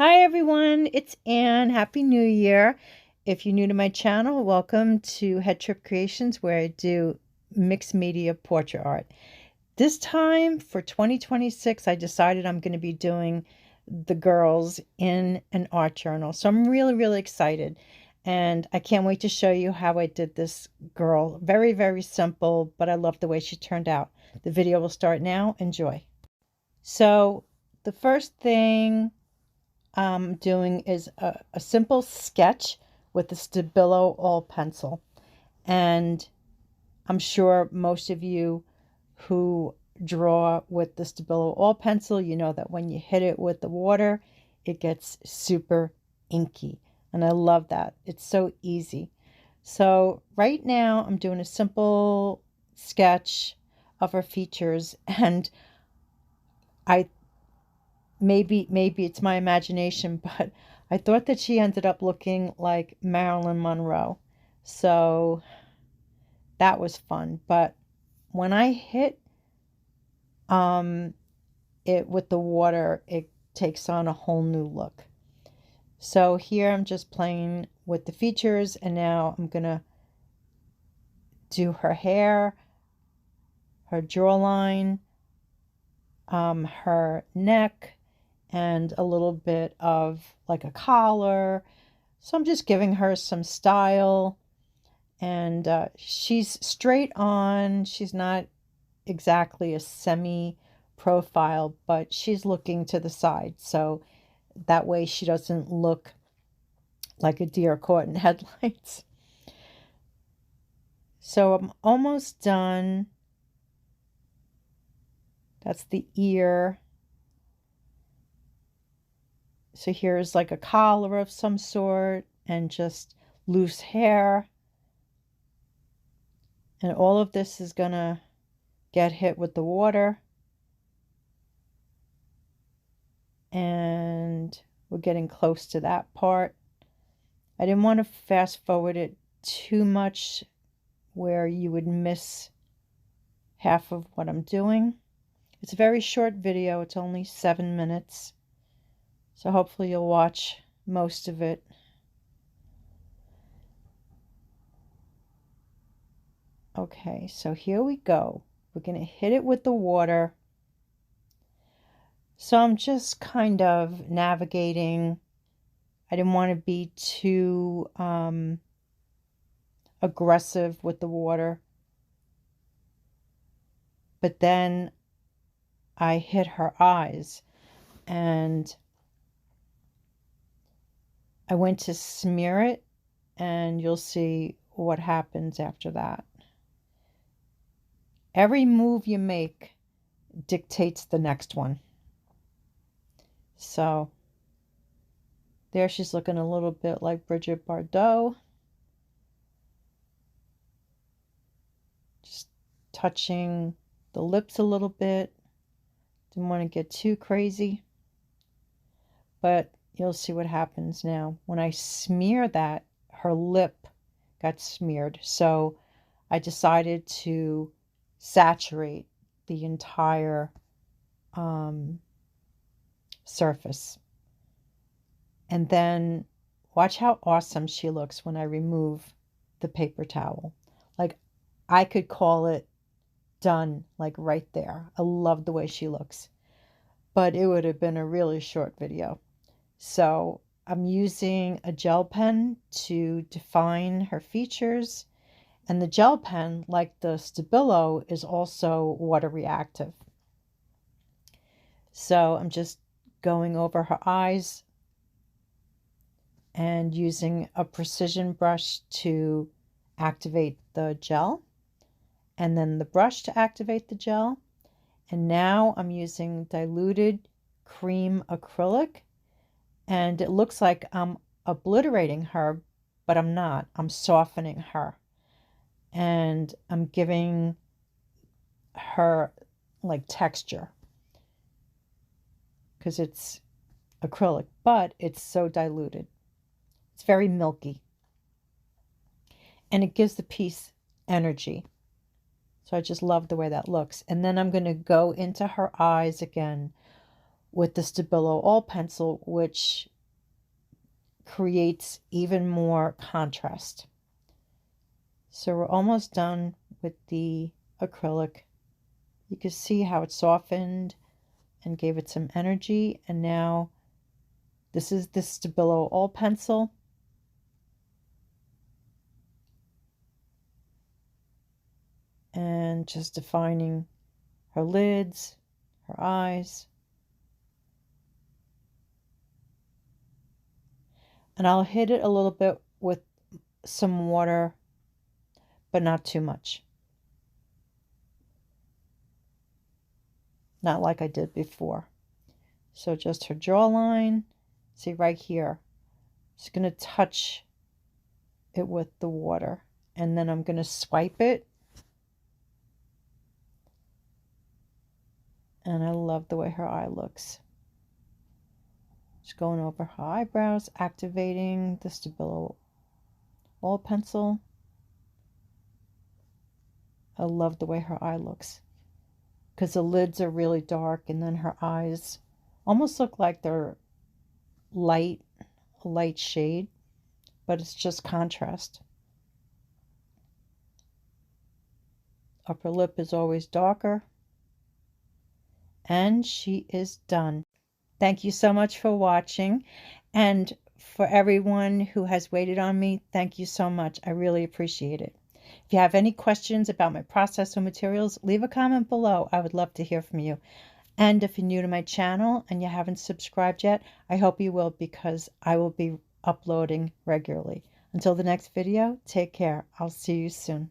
Hi everyone, it's Anne. Happy New Year. If you're new to my channel, welcome to Head Trip Creations, where I do mixed media portrait art. This time for 2026, I decided I'm going to be doing the girls in an art journal. So I'm really excited. And I can't wait to show you how I did this girl. Very simple, but I love the way she turned out. The video will start now. Enjoy. So the first thing I'm doing is a simple sketch with the Stabilo all pencil. And I'm sure most of you who draw with the Stabilo all pencil, you know that when you hit it with the water, it gets super inky. And I love that. It's so easy. So right now I'm doing a simple sketch of her features, and I maybe it's my imagination, but I thought that she ended up looking like Marilyn Monroe. So that was fun. But when I hit it with the water, it takes on a whole new look. So here I'm just playing with the features, and now I'm gonna do her hair, her jawline, her neck, and a little bit of like a collar. So I'm just giving her some style, and she's straight on. She's not exactly a semi profile, but she's looking to the side. So that way she doesn't look like a deer caught in headlights. So I'm almost done. That's the ear. So here's like a collar of some sort and just loose hair. And all of this is gonna get hit with the water. And we're getting close to that part. I didn't want to fast forward it too much where you would miss half of what I'm doing. It's a very short video. It's only 7 minutes. So hopefully you'll watch most of it. Okay, so here we go. We're going to hit it with the water. So I'm just kind of navigating. I didn't want to be too aggressive with the water. But then I hit her eyes, and I went to smear it, and you'll see what happens after that. Every move you make dictates the next one. So there she's looking a little bit like Bridget Bardot. Just touching the lips a little bit. Didn't want to get too crazy. But you'll see what happens now. When I smear that, her lip got smeared. So I decided to saturate the entire surface. And then watch how awesome she looks when I remove the paper towel. Like, I could call it done, like right there. I love the way she looks. But it would have been a really short video. So I'm using a gel pen to define her features. And the gel pen, like the Stabilo, is also water reactive. So I'm just going over her eyes and using a precision brush to activate the gel, and then the brush to activate the gel. And now I'm using diluted cream acrylic, and it looks like I'm obliterating her, but I'm not. I'm softening her, and I'm giving her like texture because it's acrylic, but it's so diluted. It's very milky, and it gives the piece energy. So I just love the way that looks. And then I'm going to go into her eyes again with the Stabilo all pencil, which creates even more contrast. So we're almost done with the acrylic. You can see how it softened and gave it some energy. And now this is the Stabilo All pencil. And just defining her lids, her eyes. And I'll hit it a little bit with some water, but not too much. Not like I did before. So just her jawline. See right here. Just going to touch it with the water. And then I'm going to swipe it. And I love the way her eye looks. Just going over her eyebrows, activating the Stabilo All pencil. I love the way her eye looks. Because the lids are really dark and then her eyes almost look like they're light, a light shade, but it's just contrast. Upper lip is always darker. And she is done. Thank you so much for watching. And for everyone who has waited on me, thank you so much. I really appreciate it. If you have any questions about my process or materials, leave a comment below. I would love to hear from you. And if you're new to my channel and you haven't subscribed yet, I hope you will, because I will be uploading regularly. Until the next video, take care. I'll see you soon.